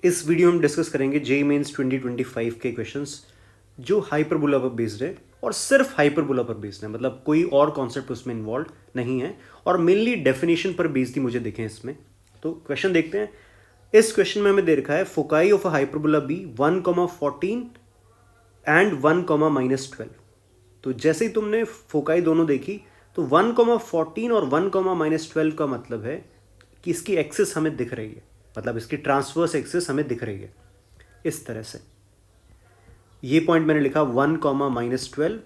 इस वीडियो में हम डिस्कस करेंगे जेईई मेंस 2025 के क्वेश्चंस जो हाइपरबोला पर बेस्ड है और सिर्फ हाइपरबोला पर बेस्ड है, मतलब कोई और कॉन्सेप्ट उसमें इन्वॉल्व नहीं है और मेनली डेफिनेशन पर बेस्ड ही मुझे दिखे इसमें। तो क्वेश्चन देखते हैं। इस क्वेश्चन में हमें दे रखा है foci of a hyperbola be 1,14 and 1,-12। तो जैसे ही तुमने फोकाई दोनों देखी तो 1,14 और 1,-12 का मतलब है कि इसकी एक्सिस हमें दिख रही है, मतलब इसकी ट्रांसवर्स एक्सिस हमें दिख रही है इस तरह से। ये पॉइंट मैंने लिखा 1,-12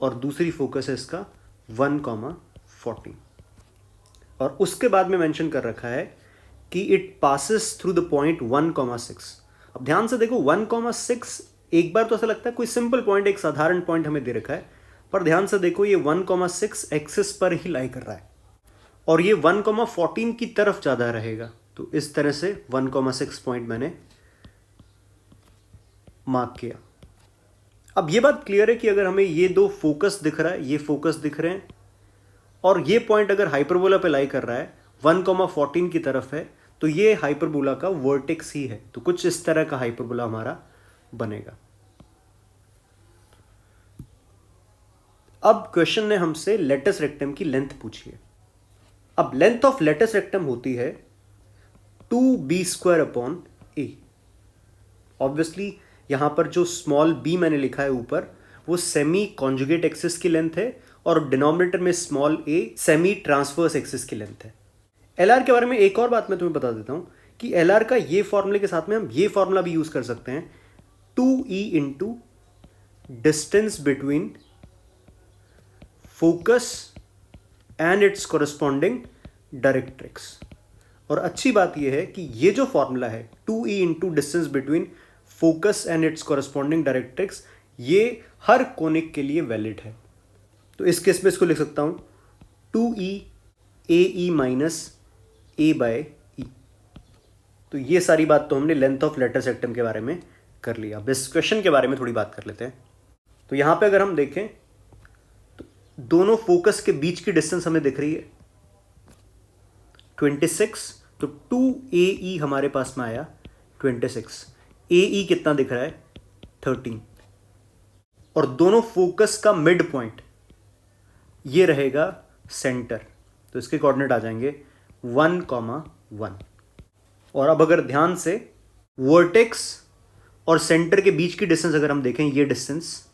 और दूसरी फोकस है इसका 1,14 और उसके बाद में मेंशन कर रखा है कि it passes through the point 1,6। अब ध्यान से देखो 1,6 एक बार तो ऐसा लगता है कोई सिंपल पॉइंट, एक साधारण पॉइंट हमें दे रखा है, पर ध्यान से देखो ये 1,6 एक्सिस पर ही लाई कर रहा है और ये 1,14 की तरफ ज़्यादा रहेगा। तो इस तरह से 1,6 पॉइंट मैंने मार्क किया। अब ये बात क्लियर है कि अगर हमें ये दो फोकस दिख रहा है, ये फोकस दिख रहे हैं और ये पॉइंट अगर हाइपरबोला पे लाई कर रहा है 1,14 की तरफ है, तो ये हाइपरबोला का वर्टेक्स ही है। तो कुछ इस तरह का हाइपरबोला हमारा बनेगा। अब क्वेश्चन ने हमसे लेटस रेक्टम की लेंथ पूछी है। अब लेंथ ऑफ लेटस रेक्टम होती है 2b² a। ऑब्वियसली यहां पर जो स्मॉल b मैंने लिखा है ऊपर, वो सेमी कॉन्जुगेट एक्सिस की लेंथ है और डिनोमिनेटर में small a semi transverse axis की लेंथ है। एलआर के बारे में एक और बात मैं तुम्हें बता देता हूं कि एलआर का ये फॉर्मूले के साथ में हम ये फॉर्मूला भी यूज कर सकते हैं, 2e into distance between focus and it's corresponding directrix. और अच्छी बात यह है कि ये जो फॉर्मूला है 2e into distance between focus and it's corresponding directrix, ये हर कोनिक के लिए वैलिड है। तो इस केस में इसको लिख सकता हूं 2e ae minus a by e। तो ये सारी बात तो हमने लेंथ ऑफ लेटस रेक्टम के बारे में कर लिया। अब इस क्वेश्चन के बारे में थोड़ी बात कर लेते हैं। तो यहां पे अगर हम देखें तो दोनों फोकस के बीच की डिस्टेंस हमें दिख रही है 26, तो 2ae हमारे पास में आया 26। ae कितना दिख रहा है 13 और दोनों फोकस का मिड पॉइंट ये रहेगा सेंटर, तो इसके कोऑर्डिनेट आ जाएंगे 1,1। और अब अगर ध्यान से वर्टेक्स और सेंटर के बीच की डिस्टेंस अगर हम देखें, ये डिस्टेंस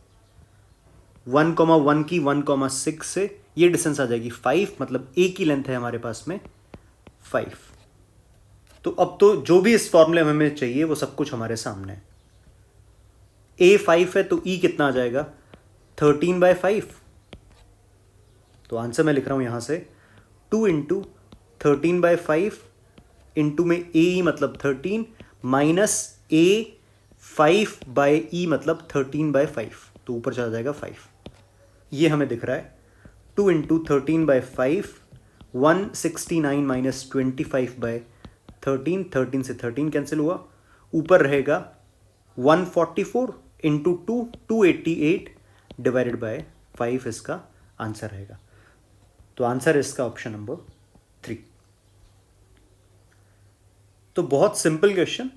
1,1 की 1,6 से ये डिस्टेंस आ जाएगी 5, मतलब a की लेंथ है हमारे पास में 5। तो अब तो जो भी इस फॉर्मूले में हमें चाहिए वो सब कुछ हमारे सामने है। a 5 है तो e कितना आ जाएगा 13/5। तो आंसर मैं लिख रहा हूं यहां से 2 इंटू 13/5 इंटू में a मतलब 13 माइनस a 5/e मतलब 13/5, तो ऊपर चला जाएगा 5। ये हमें दिख रहा है 2 इंटू 13/5 169 माइनस 25/13, 13 से 13 कैंसिल हुआ, ऊपर रहेगा 144 इंटू 288 डिवाइडेड बाय 5 इसका आंसर रहेगा। तो आंसर इसका ऑप्शन नंबर 3। तो बहुत सिंपल क्वेश्चन,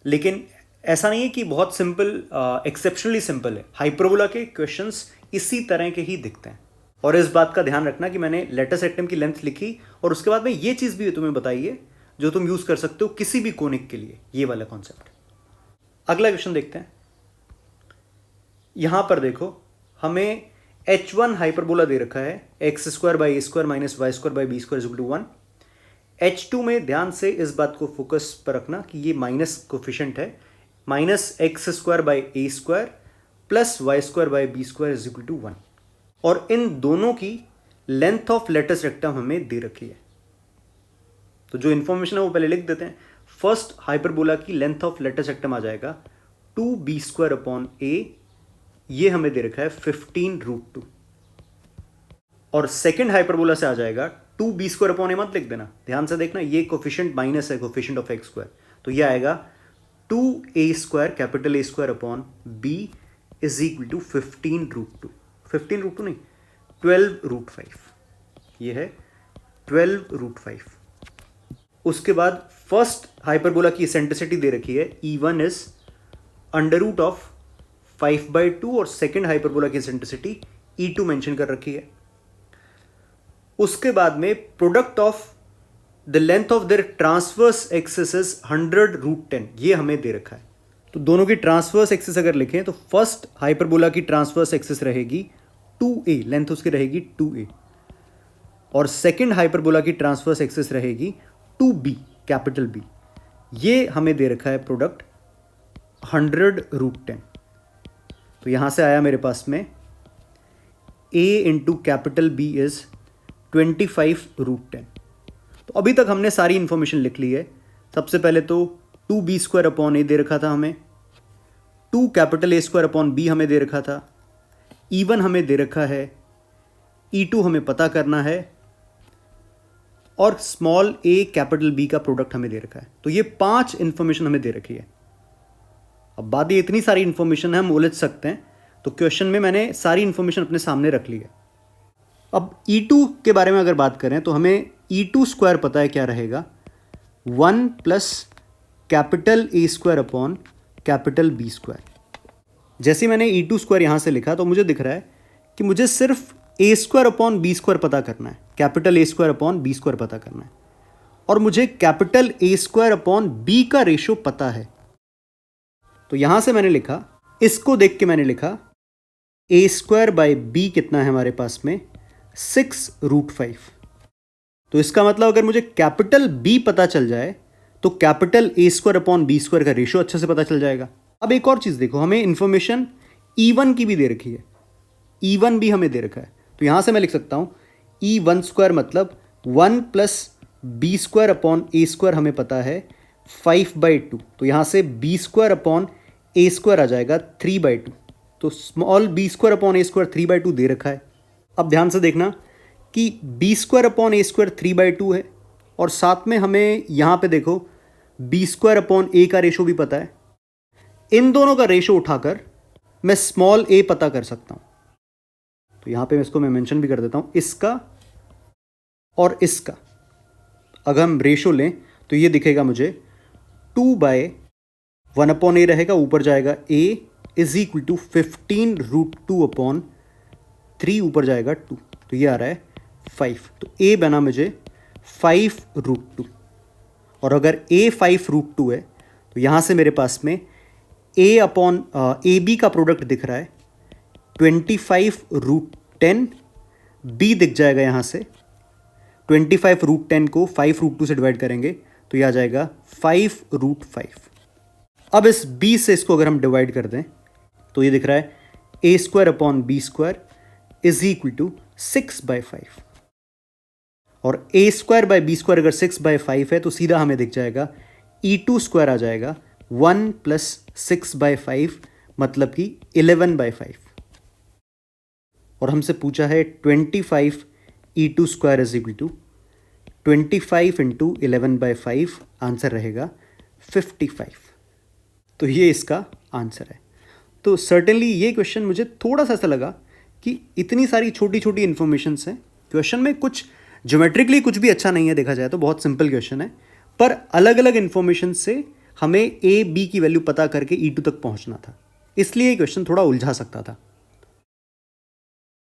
लेकिन ऐसा नहीं है कि बहुत सिंपल, एक्सेप्शनली सिंपल है। हाइपरबोला के क्वेश्चंस इसी तरह के ही दिखते हैं। और इस बात का ध्यान रखना कि मैंने लेटस रेक्टम की लेंथ लिखी और उसके बाद में ये चीज़ भी तुम्हें बताई है जो तुम यूज़ कर सकते हो किसी भी कोनिक के लिए, ये वाला कॉन्सेप्ट। अगला क्वेश्चन देखते हैं। यहां पर देखो हमें H1 हाइपरबोला दे रखा है x² माइनस y² 1। H2 में ध्यान से इस बात को फोकस पर रखना कि ये माइनस कोफिशिएंट है, माइनस x² प्लस y² 1। और इन दोनों की लेंथ ऑफ लेटस रेक्टम हमें दे रखी है। तो जो इंफॉर्मेशन है वो पहले लिख देते हैं। फर्स्ट हाइपरबोला की लेंथ ऑफ लेटस रेक्टम आ जाएगा 2b² a, ये हमें दे रखा है 15√2। और सेकेंड हाइपरबोला से आ जाएगा 2b² a, मत लिख देना, ध्यान से देखना, ये कोफिशिएंट माइनस है कोफिशिएंट ऑफ x², तो ये आएगा 2a² capital A² b is equal to 15√2। 15√2 नहीं, 12√5, ये है 12√5। उसके बाद फर्स्ट हाइपरबोला की इसेंट्रिसिटी दे रखी है E1 इज √5/2 और सेकेंड हाइपरबोला की इसेंट्रिसिटी E2 मेंशन कर रखी है। उसके बाद में product of the length of their transverse axis is 100√10, ये हमें दे रखा है। तो दोनों की ट्रांसवर्स एक्सिस अगर लिखें तो फर्स्ट हाइपरबोला की ट्रांसवर्स एक्सिस रहेगी 2a, लेंथ उसकी रहेगी 2a, और सेकेंड हाइपरबोला की ट्रांसवर्स एक्सिस रहेगी 2b, कैपिटल B। ये हमें दे रखा है प्रोडक्ट 100√10। तो यहां से आया मेरे पास में a into capital B is 25√10। तो अभी तक हमने सारी इंफॉर्मेशन लिख ली है। सबसे पहले तो 2b² दे रखा था हमें, 2A² हमें दे रखा था, E1 हमें दे रखा है, E2 हमें पता करना है, और स्मॉल a कैपिटल B का प्रोडक्ट हमें दे रखा है। तो ये 5 इंफॉर्मेशन हमें दे रखी है। अब बात ये इतनी सारी इंफॉर्मेशन है, हम उलझ सकते हैं, तो क्वेश्चन में मैंने सारी इंफॉर्मेशन अपने सामने रख ली है। अब E2 के बारे में अगर बात करें तो हमें E2² पता है क्या रहेगा, 1 plus capital A² capital B²। जैसे मैंने E2² यहाँ से लिखा तो मुझे दिख रहा है कि मुझे सिर्फ A² B² पता करना है, कैपिटल A² B² पता करना है, और मुझे कैपिटल A² B का रेशो पता है। तो यहां से मैंने लिखा, इसको देख के मैंने लिखा A²/B कितना है हमारे पास में, 6√5। तो इसका मतलब अगर मुझे कैपिटल B पता चल जाए तो कैपिटल A² B² का रेशो अच्छे से पता चल जाएगा। अब एक और चीज देखो, हमें इंफॉर्मेशन E1 की भी दे रखी है, E1 भी हमें दे रखा है। तो यहां से मैं लिख सकता हूं E1² मतलब 1 प्लस B² A² हमें पता है 5/2। तो यहां से B² A² आ जाएगा 3/2। तो स्मॉल B² A² 3/2 दे रखा है। अब ध्यान से देखना कि B² A² 3/2 है, और साथ में हमें यहां पे देखो B² A का रेशो भी पता है। इन दोनों का रेशो उठाकर मैं स्मॉल a पता कर सकता हूं। तो यहां पे इसको मैं मेंशन भी कर देता हूं, इसका और इसका अगर हम रेशो लें तो ये दिखेगा मुझे 2/1/a रहेगा, ऊपर जाएगा a इज इक्वल टू 15√2/3, ऊपर जाएगा 2, तो ये आ रहा है 5। तो a बना मुझे 5√2, और अगर a 5√2 है तो यहां से मेरे पास में AB का प्रोडक्ट दिख रहा है 25√10, B दिख जाएगा यहाँ से 25√10 को 5√2 से डिवाइड करेंगे तो यह आ जाएगा 5√5। अब इस B से इसको अगर हम डिवाइड कर दें तो ये दिख रहा है A² B² is equal to 6/5, और A² B² अगर 6/5 है तो सीधा हमें दिख जाएगा E2² आ जाएगा 1 प्लस 6/5 मतलब कि 11/5, और हमसे पूछा है 25 E2² is equal to 25 into 11/5, answer रहेगा 55। तो ये इसका आंसर है। तो सर्टेनली ये क्वेश्चन मुझे थोड़ा सा ऐसा लगा कि इतनी सारी छोटी छोटी इन्फॉर्मेशंस हैं क्वेश्चन में, कुछ ज्योमेट्रिकली कुछ भी अच्छा नहीं है, देखा जाए तो बहुत सिंपल क्वेश्चन है, पर अलग अलग इन्फॉर्मेशन से हमें A B की वैल्यू पता करके E2 तक पहुंचना था, इसलिए ये क्वेश्चन थोड़ा उलझा सकता था।